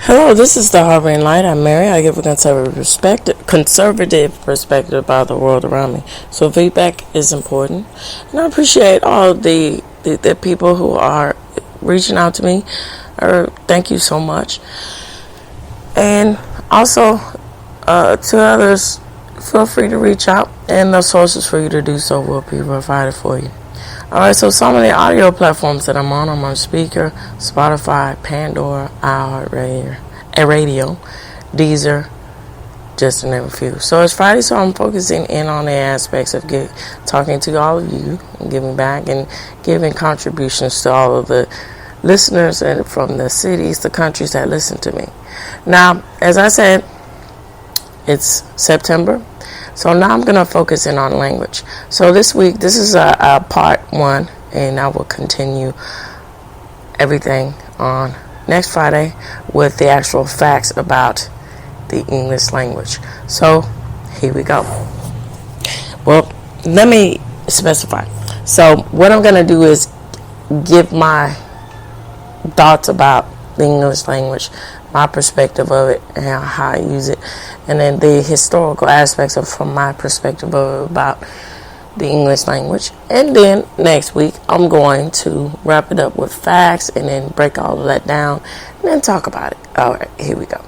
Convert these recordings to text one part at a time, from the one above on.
Hello, this is the Harvard Light. I'm Mary. I give a conservative perspective about the world around me. So feedback is important, and I appreciate all the people who are reaching out to me. Thank you so much, and also to others, feel free to reach out, and the sources for you to do so will be provided for you. Alright, so some of the audio platforms that I'm on Speaker, Spotify, Pandora, iHeartRadio, Deezer, just to name a few. So it's Friday, so I'm focusing in on the aspects of talking to all of you, and giving back, and giving contributions to all of the listeners and from the cities, the countries that listen to me. Now, as I said, it's September. So now I'm going to focus in on language. So this week, this is a part one, and I will continue everything on next Friday with the actual facts about the English language. So here we go. Well, let me specify. So what I'm going to do is give my thoughts about the English language, my perspective of it, and how I use it, and then the historical aspects of from my perspective of about the English language. And then next week I'm going to wrap it up with facts and then break all of that down and then talk about it. All right, here we go.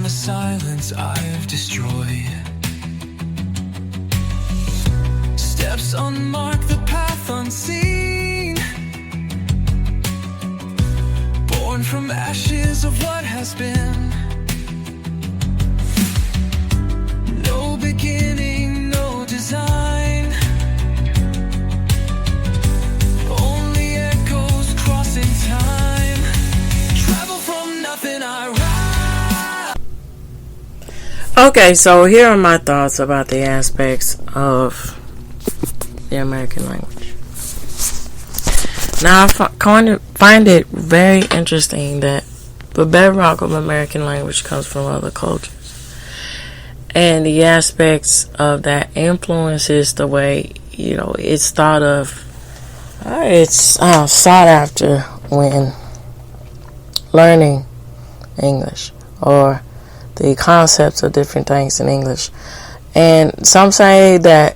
Silence I've destroyed. Steps unmarked, the path unseen. Born from ashes of what has been. No beginning, no design. Only echoes crossing time. Travel from nothing, I rise. Okay, so here are my thoughts about the aspects of the American language. Now, I find it very interesting that the bedrock of American language comes from other cultures. And the aspects of that influences the way, it's thought of, it's sought after when learning English, or the concepts of different things in English. And some say that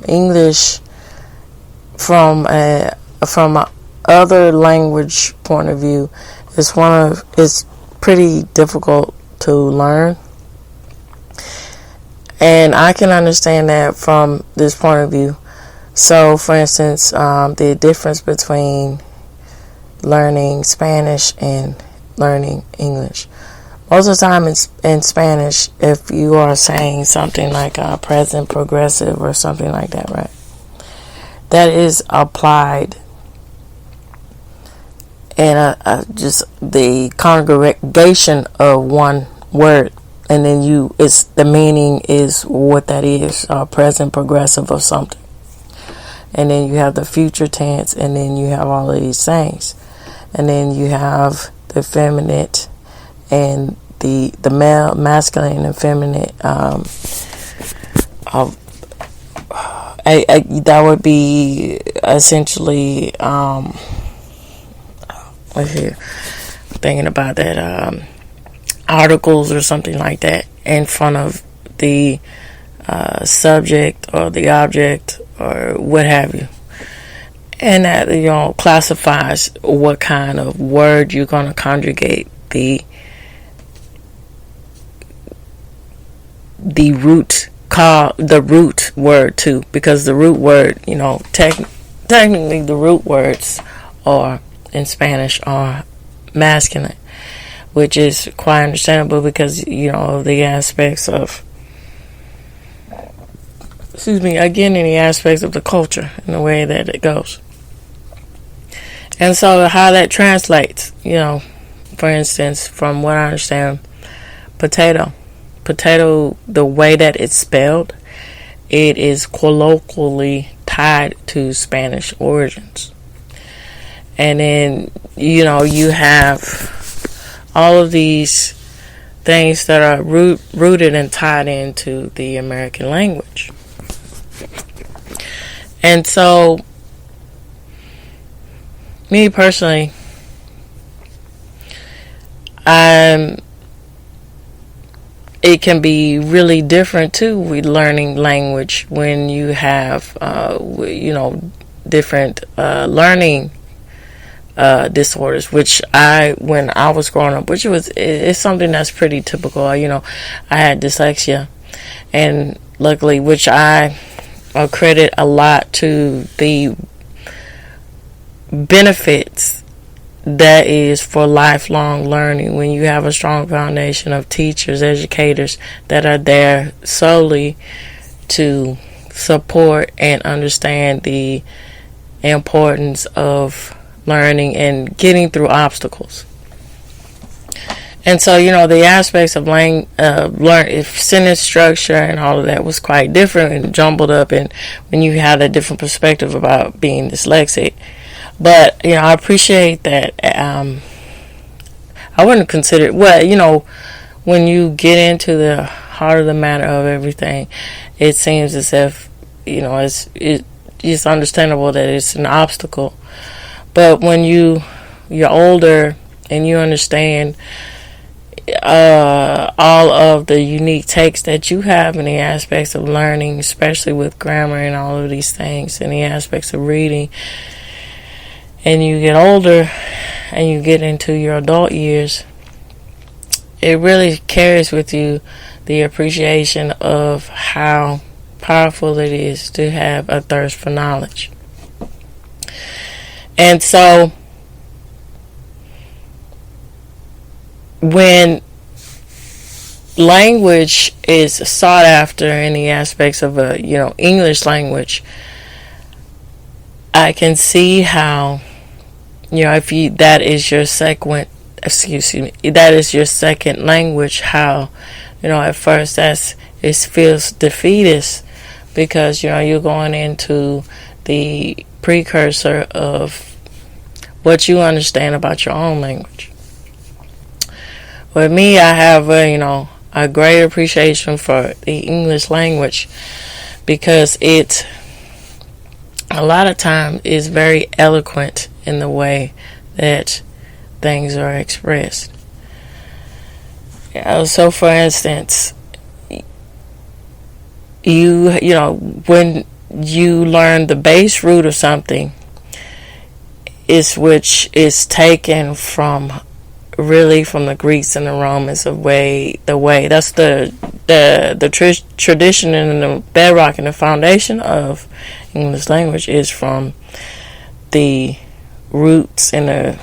English from a other language point of view is pretty difficult to learn. And I can understand that from this point of view. So, for instance, the difference between learning Spanish and learning English. Most of the time in Spanish, if you are saying something like present progressive or something like that, right? That is applied in just the congregation of one word, and then it's the meaning is what that is, present progressive of something. And then you have the future tense, and then you have all of these things, and then you have the feminine and the male, masculine, and feminine. That would be essentially. Let's see, thinking about that, articles or something like that in front of the subject or the object or what have you. And that, classifies what kind of word you're going to conjugate the root word to, because the root word, technically the root words are in Spanish are masculine, which is quite understandable because the aspects of again, in the aspects of the culture and the way that it goes. And so how that translates, for instance, from what I understand, potato, the way that it's spelled it is colloquially tied to Spanish origins. And then, you have all of these things that are rooted and tied into the American language. And so, me personally, it can be really different too with learning language when you have, different learning disorders, which when I was growing up, it's something that's pretty typical. I had dyslexia, and luckily, which I credit a lot to the benefits that is for lifelong learning when you have a strong foundation of teachers, educators that are there solely to support and understand the importance of learning and getting through obstacles. And so, the aspects of sentence structure and all of that was quite different and jumbled up, and when you had a different perspective about being dyslexic. But, I appreciate that. I wouldn't consider it, when you get into the heart of the matter of everything, it seems as if, it's understandable that it's an obstacle. But when you're older and you understand all of the unique takes that you have in the aspects of learning, especially with grammar and all of these things, and the aspects of reading, and you get older and you get into your adult years, it really carries with you the appreciation of how powerful it is to have a thirst for knowledge. And so, when language is sought after in the aspects of English language, I can see how, if that is your second language, how, at first it feels defeatist, because, you're going into the precursor of what you understand about your own language. With me, I have a great appreciation for the English language, because it a lot of times is very eloquent in the way that things are expressed. So for instance, when you learn the base root of something, which is taken from the Greeks and the Romans, the way that's the tradition and the bedrock and the foundation of English language is from the roots and the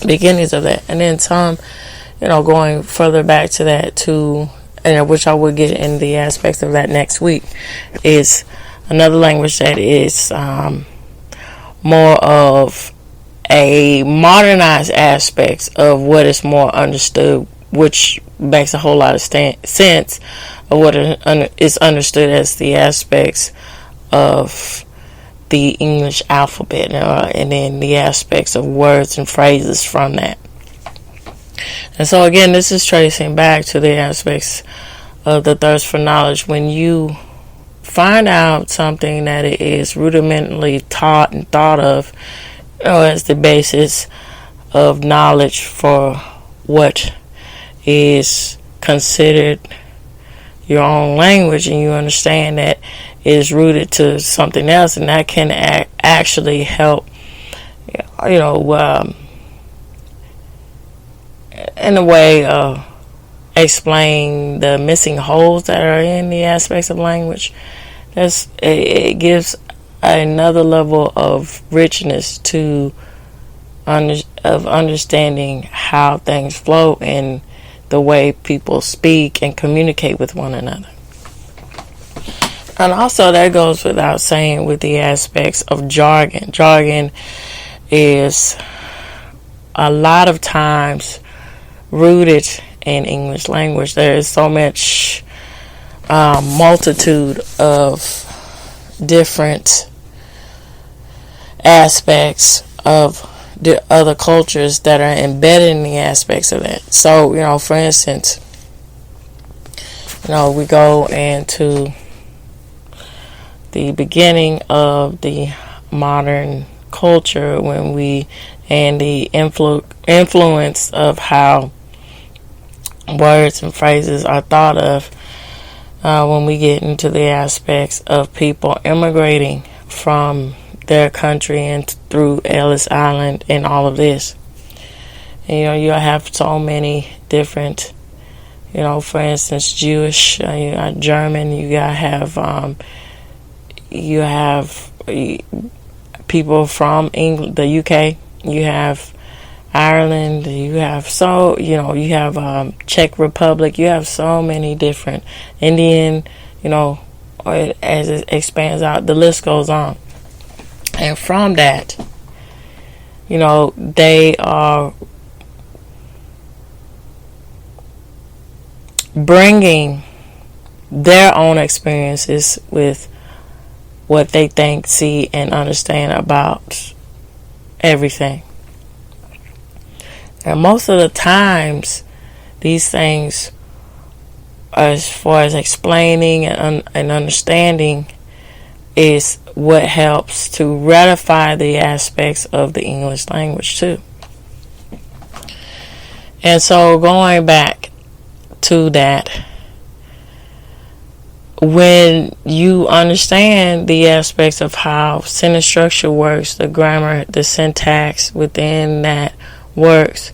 beginnings of that. And then some, going further back to that too, and which I will get in the aspects of that next week, is another language that is more of a modernized aspects of what is more understood, which makes a whole lot of sense of what is understood as the aspects of the English alphabet, and then the aspects of words and phrases from that. And so again, this is tracing back to the aspects of the thirst for knowledge. When you find out something that is rudimentally taught and thought of as the basis of knowledge for what is considered your own language, and you understand that it is rooted to something else, and that can actually help, in a way, explain the missing holes that are in the aspects of language. It gives another level of richness to understanding how things flow and the way people speak and communicate with one another. And also, that goes without saying with the aspects of jargon. Jargon is a lot of times rooted in English language. There is so much multitude of different aspects of the other cultures that are embedded in the aspects of that. So, for instance, we go into the beginning of the modern culture and the influence of how words and phrases are thought of when we get into the aspects of people immigrating from their country and through Ellis Island and all of this. And, you have so many different, for instance, Jewish, you got German, you have people from England, the UK, you have Ireland, you have Czech Republic, you have so many different Indian, as it expands out, the list goes on. And from that, they are bringing their own experiences with what they think, see, and understand about everything. And most of the times, these things, as far as explaining and understanding, is what helps to ratify the aspects of the English language too. And so going back to that, when you understand the aspects of how sentence structure works, the grammar, the syntax within that works,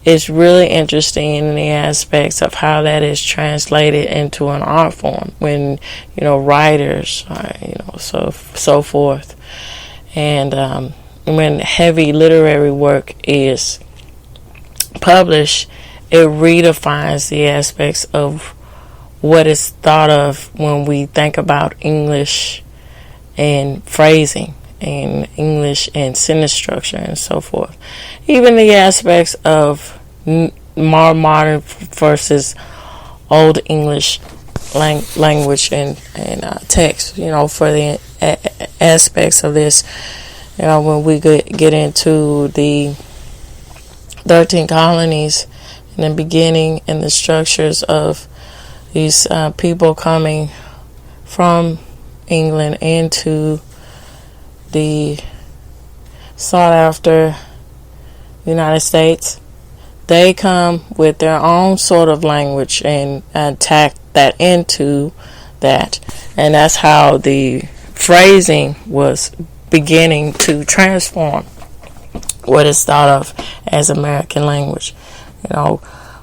it's really interesting in the aspects of how that is translated into an art form when writers so forth, and when heavy literary work is published, it redefines the aspects of what is thought of when we think about English and phrasing and English and sentence structure and so forth. Even the aspects of more modern versus old English language and text, for the aspects of this, when we get into the 13 colonies in the beginning and the structures of these people coming from England into the sought after United States, they come with their own sort of language and tack that into that. And that's how the phrasing was beginning to transform what is thought of as American language.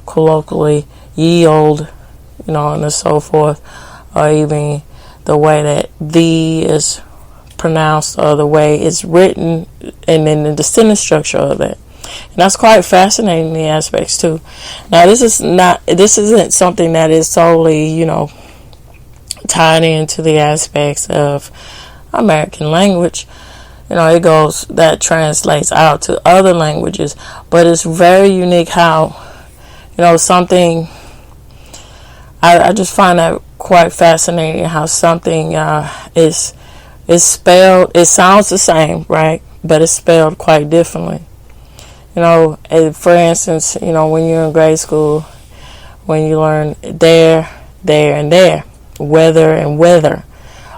Colloquially, ye old, and so forth, or even the way that the is pronounced or the way it's written, and then the sentence structure of it. And that's quite fascinating, the aspects too. Now, this isn't something that is solely, tied into the aspects of American language. That translates out to other languages, but it's very unique how, something, I just find that quite fascinating how something is spelled, it sounds the same, right? But it's spelled quite differently. For instance, when you're in grade school, when you learn there, and there, whether and whether,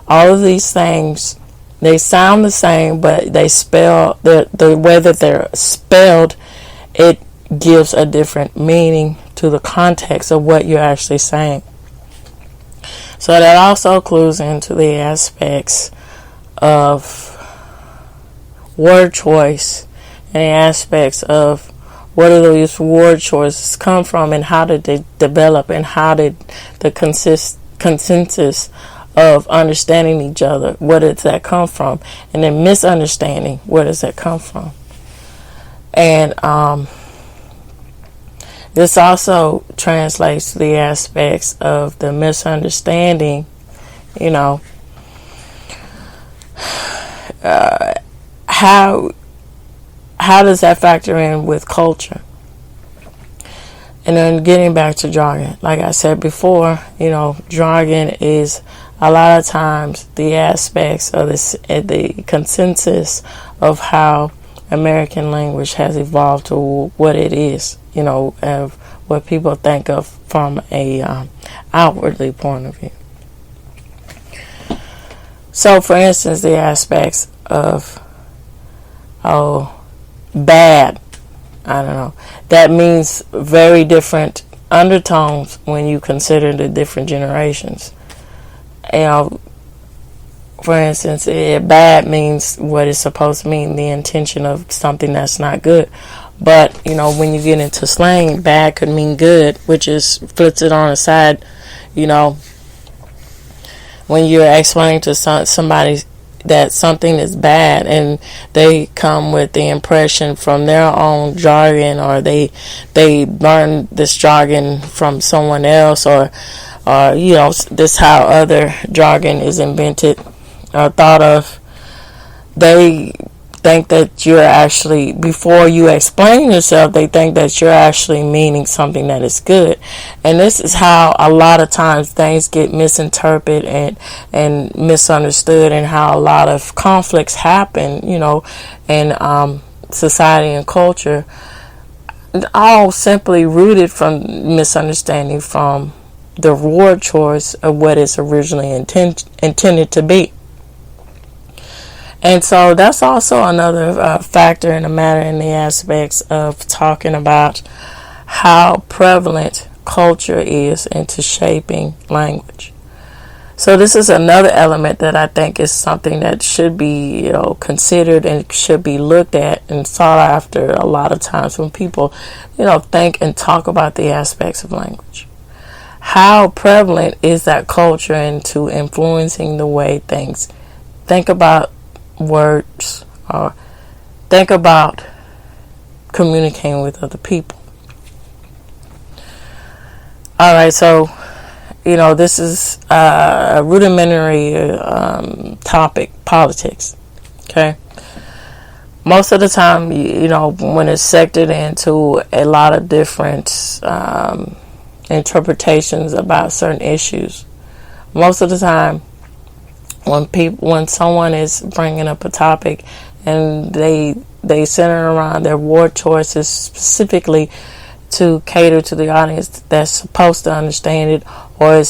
all of these things, they sound the same, but they spell, the way that they're spelled, it gives a different meaning to the context of what you're actually saying. So that also clues into the aspects of word choice and the aspects of where do those word choices come from and how did they develop and how did the consensus of understanding each other, where does that come from? And then misunderstanding, where does that come from? And this also translates to the aspects of the misunderstanding, how does that factor in with culture? And then getting back to jargon, like I said before, jargon is a lot of times the aspects of the consensus of how American language has evolved to what it is, of what people think of from a outwardly point of view. So, for instance, the aspects of, bad, I don't know, that means very different undertones when you consider the different generations. For instance, bad means what it's supposed to mean, the intention of something that's not good. But, when you get into slang, bad could mean good, which is flips it on the side, when you're explaining to somebody that something is bad and they come with the impression from their own jargon, or they learn this jargon from someone else, or this how other jargon is invented or thought of. They think that you're actually, before you explain yourself, they think that you're actually meaning something that is good. And this is how a lot of times things get misinterpreted and misunderstood, and how a lot of conflicts happen, in society and culture, all simply rooted from misunderstanding from the word choice of what it's originally intended to be. And so that's also another factor in the matter, in the aspects of talking about how prevalent culture is into shaping language. So this is another element that I think is something that should be, considered and should be looked at and sought after a lot of times when people, think and talk about the aspects of language. How prevalent is that culture into influencing the way things think about words, or think about communicating with other people. Alright, so this is a rudimentary topic, politics. Okay, most of the time, when it's sectored into a lot of different interpretations about certain issues, most of the time when someone is bringing up a topic and they center around their word choices specifically to cater to the audience that's supposed to understand it, or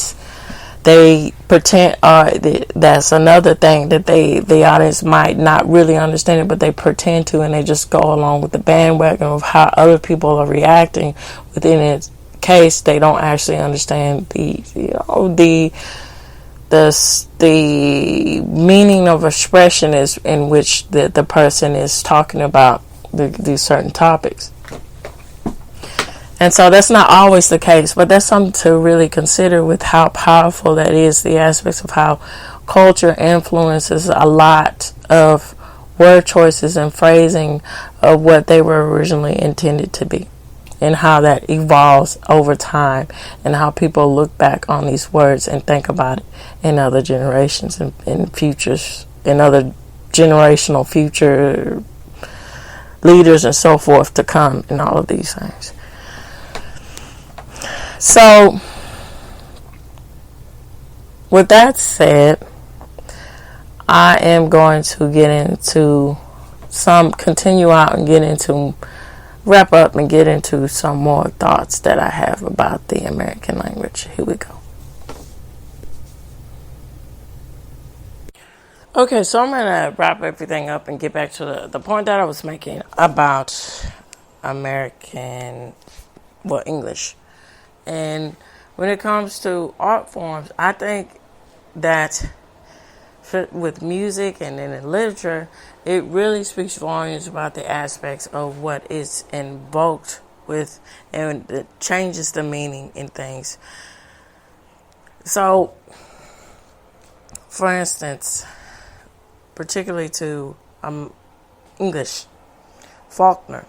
they pretend, that's another thing, that the audience might not really understand it, but they pretend to, and they just go along with the bandwagon of how other people are reacting. Within its case, they don't actually understand the meaning of expression is in which the person is talking about these certain topics. And so that's not always the case, but that's something to really consider with how powerful that is, the aspects of how culture influences a lot of word choices and phrasing of what they were originally intended to be, and how that evolves over time, and how people look back on these words and think about it in other generations and in futures, in other generational future leaders and so forth to come, and all of these things. So, with that said, I am going to wrap up and get into some more thoughts that I have about the American language. Here we go. Okay, so I'm going to wrap everything up and get back to the point that I was making about English. And when it comes to art forms, I think that with music and then in literature, it really speaks volumes about the aspects of what is invoked with, and it changes the meaning in things. So, for instance, particularly to English, Faulkner,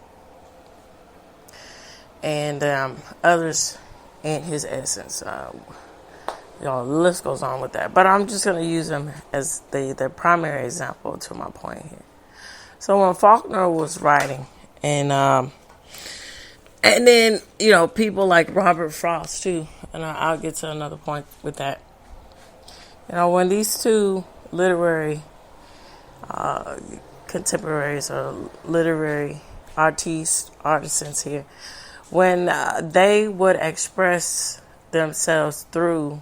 and others in his essence. The list goes on with that. But I'm just going to use them as the primary example to my point here. So when Faulkner was writing, and And then, people like Robert Frost, too. And I'll get to another point with that. When these two literary contemporaries or literary artisans here, when they would express themselves through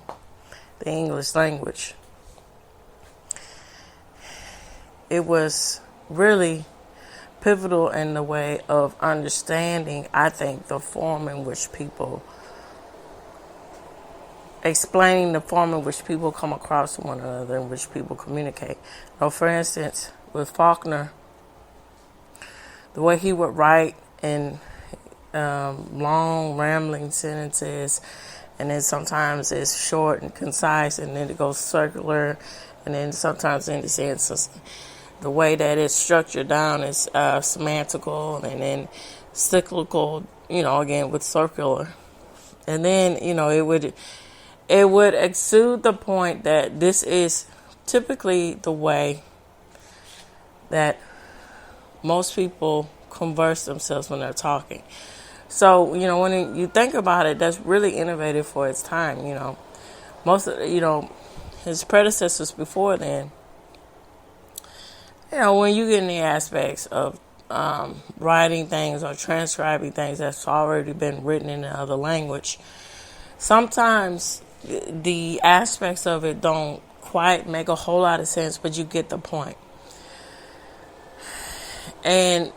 the English language, it was really pivotal in the way of understanding, I think, the form in which people, explaining the form in which people come across one another, in which people communicate. For instance, with Faulkner, the way he would write in long, rambling sentences, and then sometimes it's short and concise, and then it goes circular, and then sometimes in the sense, the way that it's structured down is semantical, and then cyclical, again with circular. And then, it would exude the point that this is typically the way that most people converse themselves when they're talking. So, when you think about it, that's really innovative for its time. Most of, his predecessors before then, when you get in the aspects of writing things or transcribing things that's already been written in another language, sometimes the aspects of it don't quite make a whole lot of sense, but you get the point. And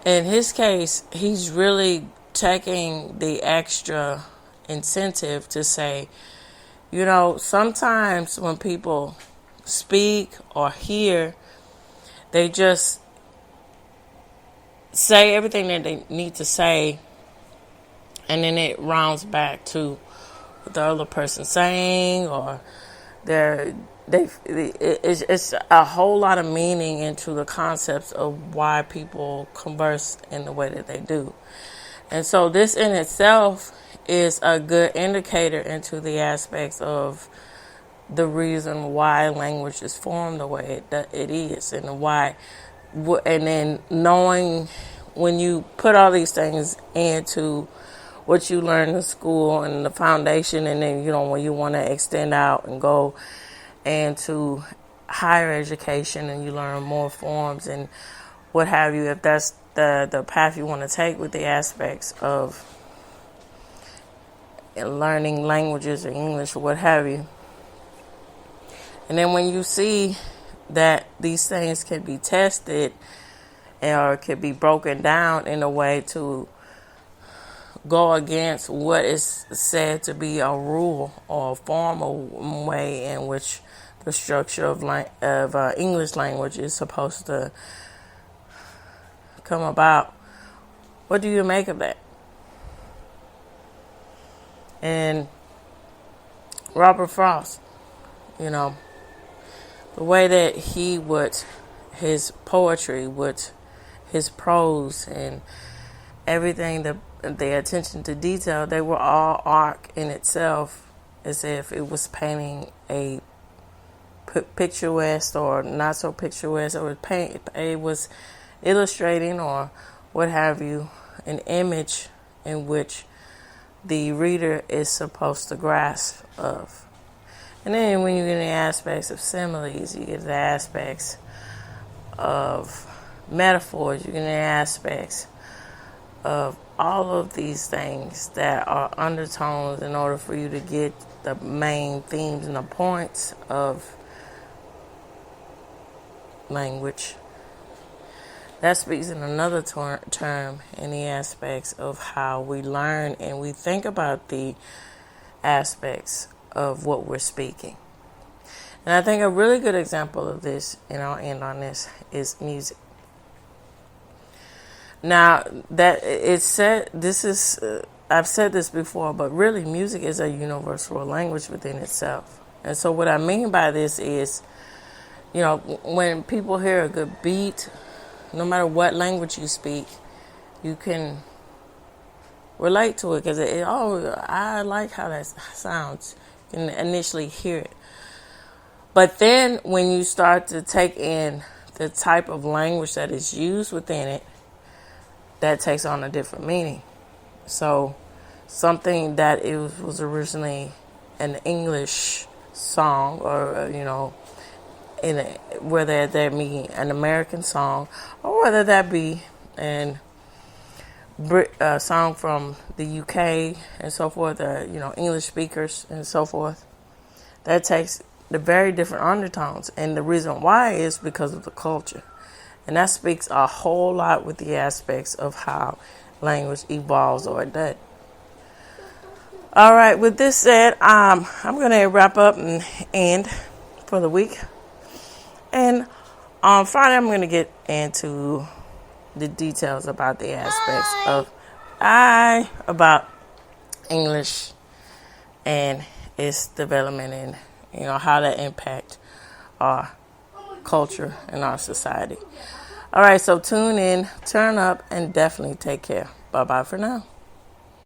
in his case, he's really taking the extra incentive to say, sometimes when people speak or hear, they just say everything that they need to say, and then it rounds back to what the other person saying, or it's a whole lot of meaning into the concepts of why people converse in the way that they do. And so this in itself is a good indicator into the aspects of the reason why language is formed the way it is, and why, and then knowing when you put all these things into what you learn in school and the foundation, and then when you want to extend out and go into higher education and you learn more forms and what have you, if that's the path you want to take with the aspects of learning languages or English or what have you. And then when you see that these things can be tested or can be broken down in a way to go against what is said to be a rule or a formal way in which the structure of English language is supposed to come about, what do you make of that? And Robert Frost, the way that he would, his poetry, his prose and everything, the attention to detail, they were all art in itself, as if it was painting a picturesque or not so picturesque, or it was illustrating or what have you, an image in which the reader is supposed to grasp of. And then when you get in the aspects of similes, you get the aspects of metaphors, you get in the aspects of all of these things that are undertones in order for you to get the main themes and the points of language. That speaks in another term in the aspects of how we learn and we think about the aspects of what we're speaking. And I think a really good example of this, and I'll end on this, is music. Now, that it's said, I've said this before, but really music is a universal language within itself. And so what I mean by this is, when people hear a good beat, no matter what language you speak, you can relate to it because I like how that sounds. You can initially hear it. But then when you start to take in the type of language that is used within it, that takes on a different meaning. So something that it was originally an English song, or whether that be an American song, or whether that be an song from the UK and so forth, English speakers and so forth, that takes the very different undertones. And the reason why is because of the culture. And that speaks a whole lot with the aspects of how language evolves or does. All right, with this said, I'm going to wrap up and end for the week. And on Friday, I'm going to get into the details about the aspects of about English and its development, and how that impact our culture and our society. All right, so tune in, turn up, and definitely take care. Bye bye for now.